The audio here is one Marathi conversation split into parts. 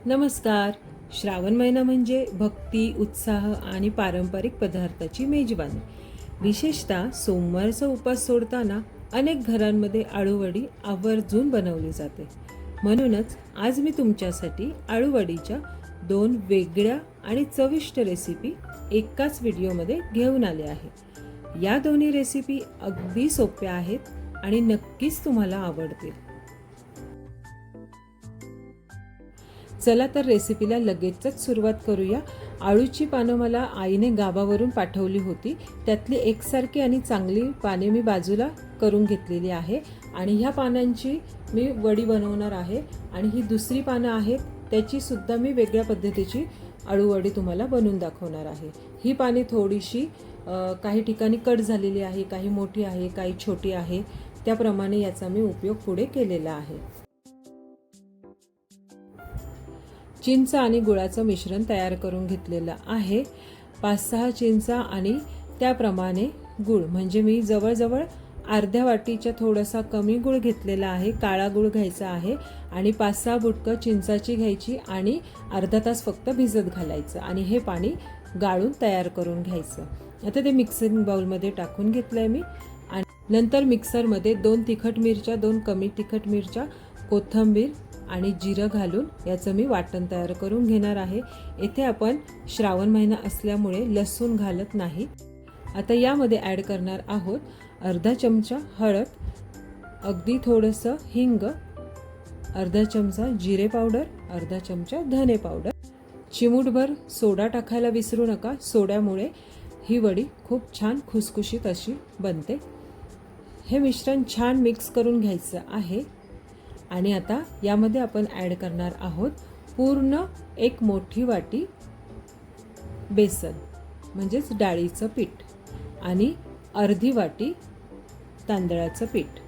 नमस्कार. श्रावण महिना म्हणजे भक्ती, उत्साह आणि पारंपरिक पदार्थाची मेजवानी. विशेषतः सोमवारचा उपवास सोडताना अनेक घरांमध्ये आळूवडी आवर्जून बनवली जाते. म्हणूनच आज मी तुमच्यासाठी आळूवडीच्या 2 वेगळ्या आणि चविष्ट रेसिपी एकाच व्हिडिओमध्ये घेऊन आले आहे. या दोन्ही रेसिपी अगदी सोप्या आहेत आणि नक्कीच तुम्हाला आवडतील. चला तर रेसिपीला लगेचच सुरुवात करूया. आळूची पानं मला आईने गावावरून पाठवली होती. त्यातली एकसारखी आणि चांगली पाने मी बाजूला करून घेतलेली आहे आणि ह्या पानांची मी वडी बनवणार आहे. आणि ही दुसरी पानं आहेत त्याची सुद्धा मी वेगळ्या पद्धतीची आळूवडी तुम्हाला बनवून दाखवणार आहे. ही पाने थोडीशी काही ठिकाणी कट झालेली आहे, काही मोठी आहे, काही छोटी आहे. त्याप्रमाणे याचा मी उपयोग पुढे केलेला आहे. चिंच आणि गुळाचं मिश्रण तयार करून घेतलेलं आहे. 5-6 चिंचा आणि त्याप्रमाणे गूळ, म्हणजे मी जवळजवळ अर्ध्या वाटीच्या थोडासा कमी गूळ घेतलेला आहे. काळा गूळ घ्यायचा आहे आणि 5-6 बुटकं चिंचाची घ्यायची आणि अर्धा तास फक्त भिजत घालायचं आणि हे पाणी गाळून तयार करून घ्यायचं. आता ते मिक्सिंग बाउलमध्ये टाकून घेतलंय मी. आणि नंतर मिक्सरमध्ये 2 तिखट मिरच्या, 2 कमी तिखट मिरच्या, कोथिंबीर आणि जिरं घालून याचं मी वाटण तयार करून घेणार आहे. येथे आपण श्रावण महिना असल्यामुळे लसूण घालत नाही. आता यामध्ये ॲड करणार आहोत अर्धा चमचा हळद, अगदी थोडंसं हिंग, अर्धा चमचा जिरे पावडर, अर्धा चमचा धने पावडर, चिमूटभर सोडा टाकायला विसरू नका. सोड्यामुळे ही वडी खूप छान खुसखुशीत अशी बनते. हे मिश्रण छान मिक्स करून घ्यायचं आहे. आणि आता यामध्ये आपण ॲड करणार आहोत पूर्ण 1 मोठी वाटी बेसन म्हणजेच डाळीचं पीठ आणि अर्धी वाटी तांदळाचं पीठ.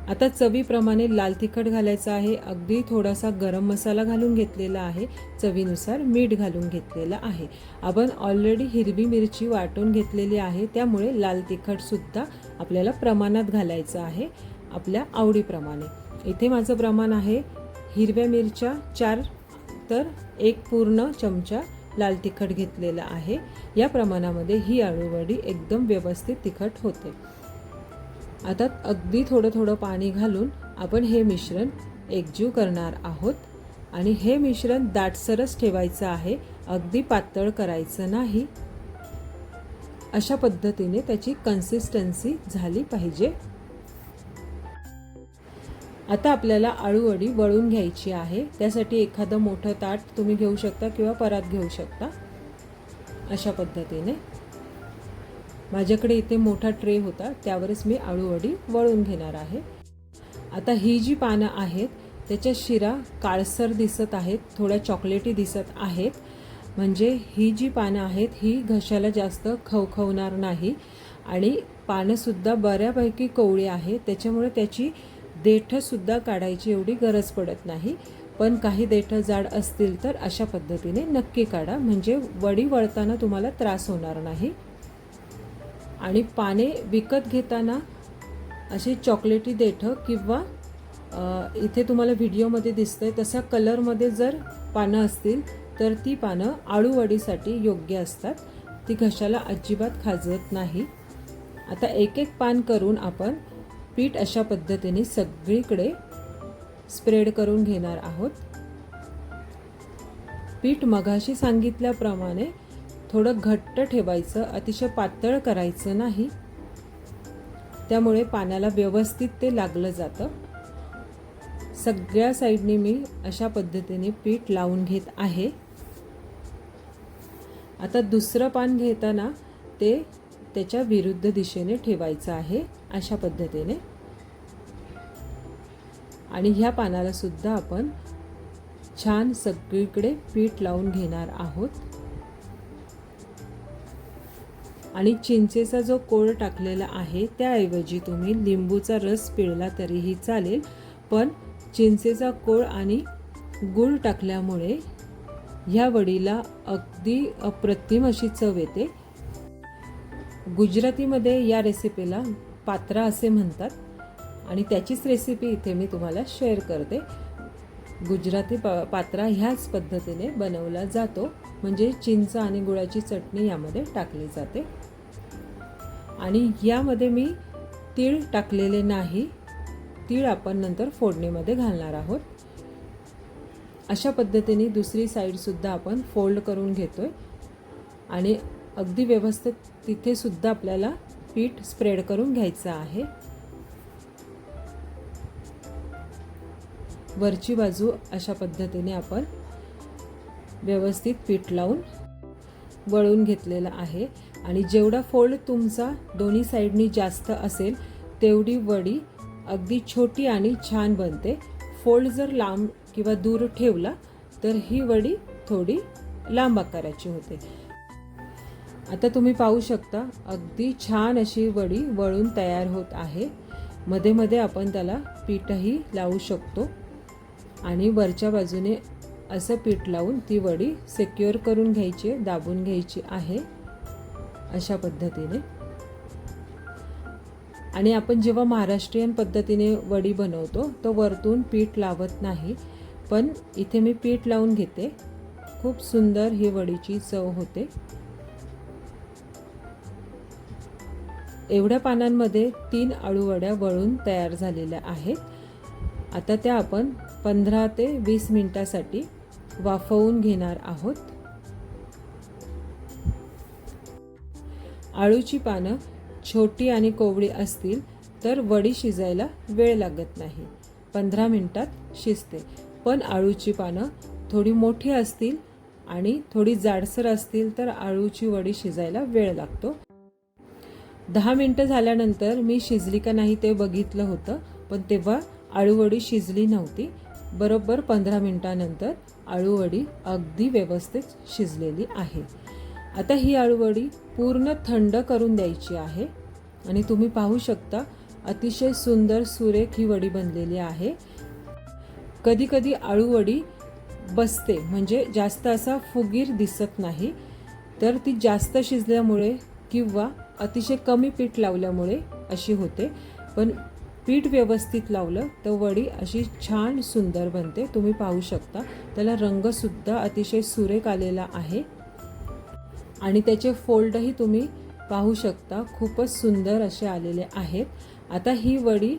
आता चवीप्रमाणे लाल तिखट घालायचं आहे. अगदी थोडासा गरम मसाला घालून घेतलेला आहे. चवीनुसार मीठ घालून घेतलेलं आहे. आपण ऑलरेडी हिरवी मिरची वाटून घेतलेली आहे, त्यामुळे लाल तिखटसुद्धा आपल्याला प्रमाणात घालायचं आहे, आपल्या आवडीप्रमाणे. इथे माझं प्रमाण आहे हिरव्या मिरच्या 4 तर 1 पूर्ण चमचा लाल तिखट घेतलेला आहे. या प्रमाणामध्ये ही आळूवडी एकदम व्यवस्थित तिखट होते. आता अगदी थोडं थोडं पाणी घालून आपण हे मिश्रण एकजीव करणार आहोत आणि हे मिश्रण दाटसरच ठेवायचं आहे, अगदी पातळ करायचं नाही. अशा पद्धतीने त्याची कन्सिस्टन्सी झाली पाहिजे. आता आपल्याला आळूवडी वळून घ्यायची आहे. त्यासाठी एखादं मोठं ताट तुम्ही घेऊ शकता किंवा परात घेऊ शकता. अशा पद्धतीने माझ्याकडे इथे मोठा ट्रे होता, त्यावरच मी आळूवडी वळून घेणार आहे. आता ही जी पानं आहेत त्याच्या शिरा काळसर दिसत आहेत, थोड्या चॉकलेटी दिसत आहेत. म्हणजे ही जी पानं आहेत ही घशाला जास्त खवखवणार नाही आणि पानंसुद्धा बऱ्यापैकी कोवळी आहे, त्याच्यामुळे त्याची देठंसुद्धा काढायची एवढी गरज पडत नाही. पण काही देठं जाड असतील तर अशा पद्धतीने नक्की काढा, म्हणजे वडी वळताना तुम्हाला त्रास होणार नाही. आणि पाने विकत घेताना अशी चॉकलेटी देठं किंवा इथे तुम्हाला व्हिडिओमध्ये दिसतंय तसा कलरमध्ये जर पानं असतील तर ती पानं आळूवडीसाठी योग्य असतात. ती घशाला अजिबात खाजवत नाही. आता एक एक पान करून आपण पीठ अशा पद्धतीने सगळीकडे स्प्रेड करून घेणार आहोत. पीठ मगाशी सांगितल्याप्रमाणे थोडं घट्ट ठेवायचं, अतिशय पातळ करायचं नाही, त्यामुळे पाण्याला व्यवस्थित ते लागलं जातं. सगळ्या साईडनी मी अशा पद्धतीने पीठ लावून घेत आहे. आता दुसरं पान घेताना ते त्याच्या विरुद्ध दिशेने ठेवायचं आहे अशा पद्धतीने. आणि ह्या पानाला सुद्धा आपण छान सगळीकडे पीठ लावून घेणार आहोत. आणि चिंचेचा जो कोळ टाकलेला आहे त्याऐवजी तुम्ही लिंबूचा रस पिळला तरीही चालेल, पण चिंचेचा कोळ आणि गूळ टाकल्यामुळे ह्या वडीला अगदी अप्रतिम अशी चव येते. गुजरातीमध्ये या रेसिपीला पात्रा असे म्हणतात आणि त्याचीच रेसिपी इथे मी तुम्हाला शेअर करते. गुजराती पात्रा ह्याच पद्धतीने बनवला जातो, म्हणजे चिंच आणि गुळाची चटणी यामध्ये टाकली जाते. आणि यामध्ये मी तीळ टाकलेले नाही, तीळ आपण नंतर फोडणीमध्ये घालणार आहोत. अशा पद्धतीने दुसरी साईडसुद्धा आपण फोल्ड करून घेतोय आणि अगदी व्यवस्थित तिथे सुद्धा आपल्याला पीठ स्प्रेड करून घ्यायचं आहे. वरची बाजू अशा पद्धतीने आपण व्यवस्थित पीठ लावून वळून घेतलेला आहे. आणि जेवढा फोल्ड तुमचा दोन्ही साईडनी जास्त असेल तेवढी वडी अगदी छोटी आणि छान बनते. फोल्ड जर लांब किंवा दूर ठेवला तर ही वडी थोडी लांब आकाराची होते. आता तुम्ही पाहू शकता अगदी छान अशी वडी वळून तयार होत आहे. मध्ये मध्ये आपण त्याला पीठही लावू शकतो आणि वरच्या बाजूने असं पीठ लावून ती वडी सिक्युअर करून घ्यायची, दाबून घ्यायची आहे अशा पद्धतीने. आणि आपण जेव्हा महाराष्ट्रीयन पद्धतीने वडी बनवतो तो वरतून पीठ लावत नाही, पण इथे मी पीठ लावून घेते. खूप सुंदर ही वडीची चव होते. एवढ्या पानांमध्ये 3 अळूवड्या वळून तयार झालेल्या आहेत. आता त्या आपण 15 ते 20 मिनिटासाठी वाफवून घेणार आहोत. आळूची पानं छोटी आणि कोवळी असतील तर वडी शिजायला वेळ लागत नाही, 15 मिनिटात शिजते. पण आळूची पानं थोडी मोठी असतील आणि थोडी जाडसर असतील तर आळूची वडी शिजायला वेळ लागतो. 10 मिनिटं झाल्यानंतर मी शिजली का नाही ते बघितलं होतं, पण तेव्हा आळूवडी शिजली नव्हती. बरोबर 15 मिनिटानंतर आळूवडी अगदी व्यवस्थित शिजलेली आहे. आता ही आळूवडी पूर्ण थंड करून द्यायची आहे आणि तुम्ही पाहू शकता अतिशय सुंदर सुरेख ही वडी बनलेली आहे. कधी कधी आळूवडी बसते, म्हणजे जास्त असा फुगीर दिसत नाही, तर ती जास्त शिजल्यामुळे किंवा अतिशय कमी पीठ लावल्यामुळे अशी होते. पण पीठ व्यवस्थित लावलं तर वडी अशी छान सुंदर बनते. तुम्ही पाहू शकता त्याला रंगसुद्धा अतिशय सुरेख आलेला आहे आणि त्याचे फोल्डही तुम्ही पाहू शकता, खूपच सुंदर असे आलेले आहेत. आता ही वडी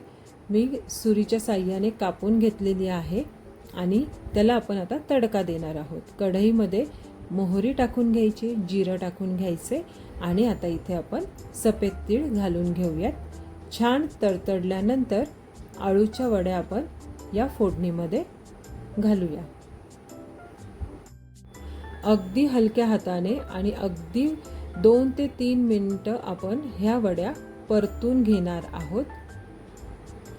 मी सुरीच्या साहाय्याने कापून घेतलेली आहे आणि त्याला आपण आता तडका देणार आहोत. कढईमध्ये मोहरी टाकून घ्यायची, जिरं टाकून घ्यायचे आणि आता इथे आपण सफेद तीळ घालून घेऊयात. छान तडतडल्यानंतर आळूच्या वड्या आपण या फोडणीमध्ये घालूया. अगदी हलक्या हाताने आणि अगदी 2 ते 3 मिनिटं आपण ह्या वड्या परतून घेणार आहोत.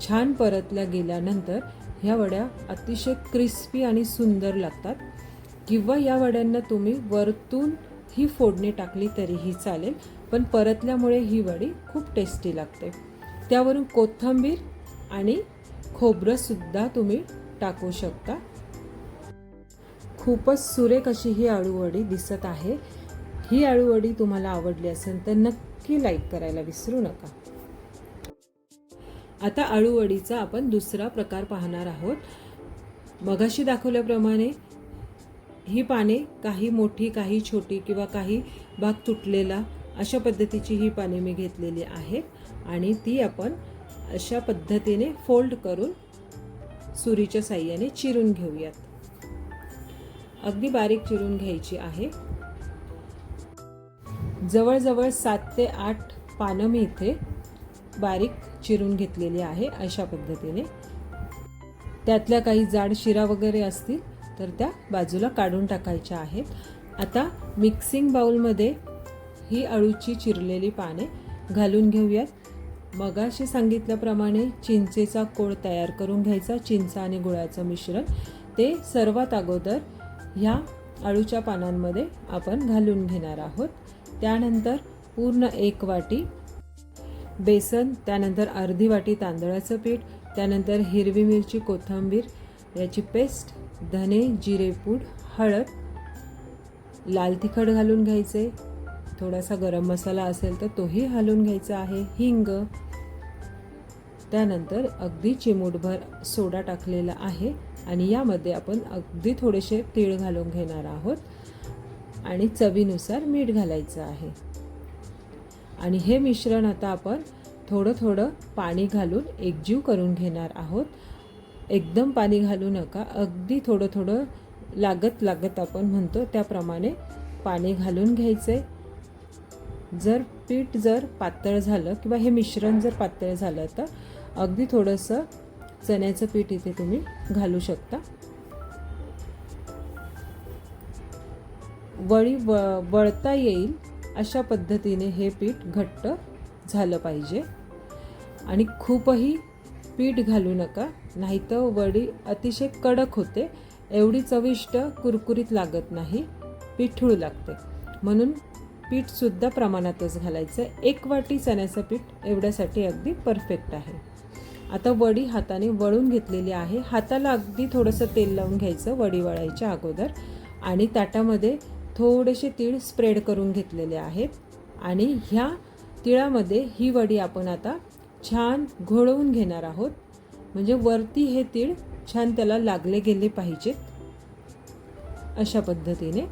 छान परतल्या गेल्यानंतर ह्या वड्या अतिशय क्रिस्पी आणि सुंदर लागतात. किंवा या वड्यांना तुम्ही वरतून ही फोडणी टाकली तरीही चालेल, पण परतल्यामुळे ही वडी खूप टेस्टी लागते. त्यावरून कोथिंबीर आणि खोबरंसुद्धा तुम्ही टाकू शकता. खूपच सुरेख अशी ही आळूवडी दिसत आहे. ही आळूवडी तुम्हाला आवडली असेल तर नक्की लाईक करायला विसरू नका. आता आळूवडीचा आपण दुसरा प्रकार पाहणार आहोत. मगाशी दाखवल्याप्रमाणे ही पाने काही मोठी, काही छोटी किंवा काही भाग तुटलेला अशा पद्धतीची ही पाने मी घेतलेली आहेत आणि ती आपण अशा पद्धतीने फोल्ड करून सुरीच्या साहाय्याने चिरून घेऊयात. अगदी बारीक चिरून घ्यायची आहे. जवळजवळ 7 ते 8 पानं मी इथे बारीक चिरून घेतलेली आहे अशा पद्धतीने. त्यातल्या काही जाड शिरा वगैरे असतील तर त्या बाजूला काढून टाकायच्या आहेत. आता मिक्सिंग बाउलमध्ये ही आळूची चिरलेली पाने घालून घेऊयात. मगाशी सांगितल्याप्रमाणे चिंचेचा कोळ तयार करून घ्यायचा, चिंच आणि गुळाचं मिश्रण. ते सर्वात अगोदर ह्या आळूच्या पानांमध्ये आपण घालून घेणार आहोत. त्यानंतर पूर्ण 1 वाटी बेसन, त्यानंतर अर्धी वाटी तांदळाचं पीठ, त्यानंतर हिरवी मिरची, कोथिंबीर याची पेस्ट, धने, जिरेपूड, हळद, लाल तिखट घालून घ्यायचे. थोडासा गरम मसाला असेल तर तोही घालून घ्यायचा आहे, हिंग. त्यानंतर अगदी चिमूटभर सोडा टाकलेला आहे आणि यामध्ये आपण अगदी थोडेसे तीळ घालून घेणार आहोत आणि चवीनुसार मीठ घालायचं आहे. आणि हे मिश्रण आता आपण थोडं थोडं पाणी घालून एकजीव करून घेणार आहोत. एकदम पाणी घालू नका, अगदी थोडं थोडं लागत लागत आपण म्हणतो त्याप्रमाणे पाणी घालून घ्यायचे. जर पीठ पातळ झालं किंवा हे मिश्रण जर पातळ झालं तर अगदी थोडंसं चण्याचं पीठ इथे तुम्ही घालू शकता. वडी वळता येईल अशा पद्धतीने हे पीठ घट्ट झालं पाहिजे. आणि खूपही पीठ घालू नका, नाहीतर वडी अतिशय कडक होते, एवढी चविष्ट कुरकुरीत लागत नाही, पिठूळ लागते. म्हणून पीठसुद्धा प्रमाणातच घालायचं. 1 वाटी चण्याचं पीठ एवढ्यासाठी अगदी परफेक्ट आहे. आता वडी हाताने वळून घेतलेली आहे. हाताला अगदी थोडंसं तेल लावून घ्यायचं वडी वळायच्या अगोदर. आणि ताटामध्ये थोडेसे तीळ स्प्रेड करून घेतलेले आहेत. आणि ह्या तिळामध्ये ही वडी आपण आता छान घोळवून घेणार आहोत. म्हणजे वरती हे तीळ छान त्याला लागले गेले पाहिजेत. अशा पद्धतीने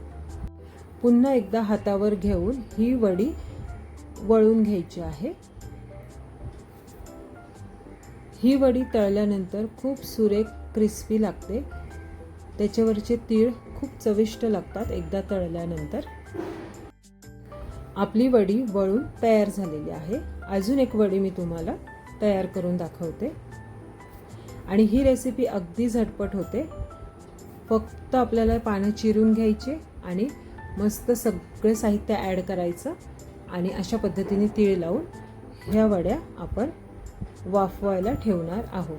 पुन्हा एकदा हातावर घेऊन ही वडी वळून घ्यायची आहे. ही वडी तळल्यानंतर खूप सुरेख क्रिस्पी लागते. त्याच्यावरचे तीळ खूप चविष्ट लागतात एकदा तळल्यानंतर. आपली वडी वळून तयार झालेली आहे. अजून एक वडी मी तुम्हाला तयार करून दाखवते. आणि ही रेसिपी अगदी झटपट होते. फक्त आपल्याला पानं चिरून घ्यायचे आणि मस्त सगळे साहित्य ॲड करायचं आणि अशा पद्धतीने तीळ लावून ह्या वड्या आपण वाफवायला ठेवणार आहोत.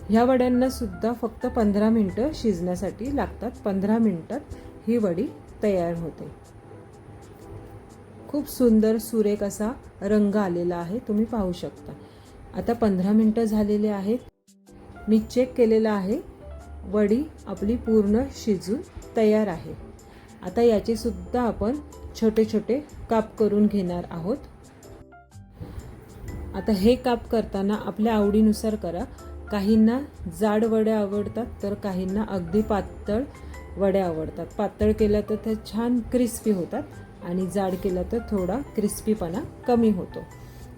ह्या वड्यांना सुद्धा फक्त 15 मिनिटं शिजण्यासाठी लागतात. 15 मिनिटात ही वडी तयार होते. खूप सुंदर सुरेख असा रंग आलेला आहे, तुम्ही पाहू शकता. आता 15 मिनिटं झालेले आहेत. मी चेक केलेलं आहे. वडी आपली पूर्ण शिजून तयार आहे. आता याचे सुद्धा आपण छोटे छोटे काप करून घेणार आहोत. आता हे काप करताना आपल्या आवडीनुसार करा. काहींना जाड वड्या आवडतात तर काहींना अगदी पातळ वड्या आवडतात. पातळ केलं तर ते छान क्रिस्पी होतात आणि जाड केलं तर थोडा क्रिस्पीपणा कमी होतो.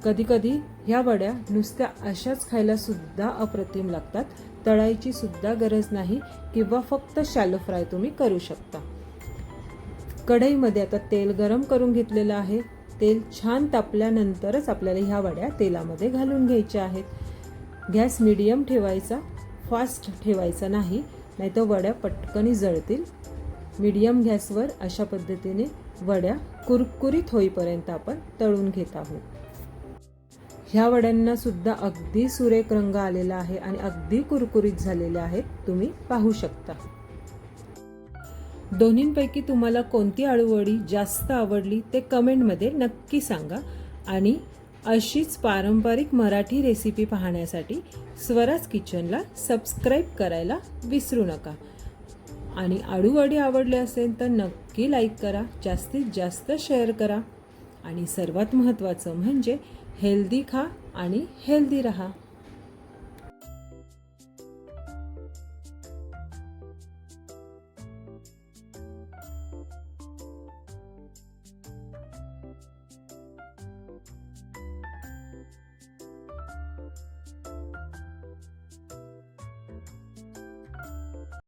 कधीकधी ह्या वड्या नुसत्या अशाच खायला सुद्धा अप्रतिम लागतात. तळायची सुद्धा गरज नाही किंवा फक्त शॅलो फ्राय तुम्ही करू शकता. कढईमध्ये आता तेल गरम करून घेतलेलं आहे. तेल छान तापल्यानंतरच आपल्याला ह्या वड्या तेलामध्ये घालून घ्यायच्या आहेत. गॅस मीडियम ठेवायचा, फास्ट ठेवायचा नाही, नाहीतर वड्या पटकन जळतील. मीडियम गॅसवर अशा पद्धतीने वड्या कुरकुरीत होईपर्यंत आपण तळून घेत आहोत. ह्या वड्यांना सुद्धा अगदी सुरेख रंग आलेला आहे आणि अगदी कुरकुरीत झालेल्या आहेत, तुम्ही पाहू शकता. दोन्हींपैकी तुम्हाला कोणती आळूवडी जास्त आवडली ते कमेंटमध्ये नक्की सांगा. आणि अशीच पारंपरिक मराठी रेसिपी पाहण्यासाठी स्वराज किचनला सबस्क्राईब करायला विसरू नका. आणि आळूवडी आवडली असेल तर नक्की लाईक करा, जास्तीत जास्त शेअर करा. आणि सर्वात महत्त्वाचं म्हणजे हेल्दी खा आणि हेल्दी रहा.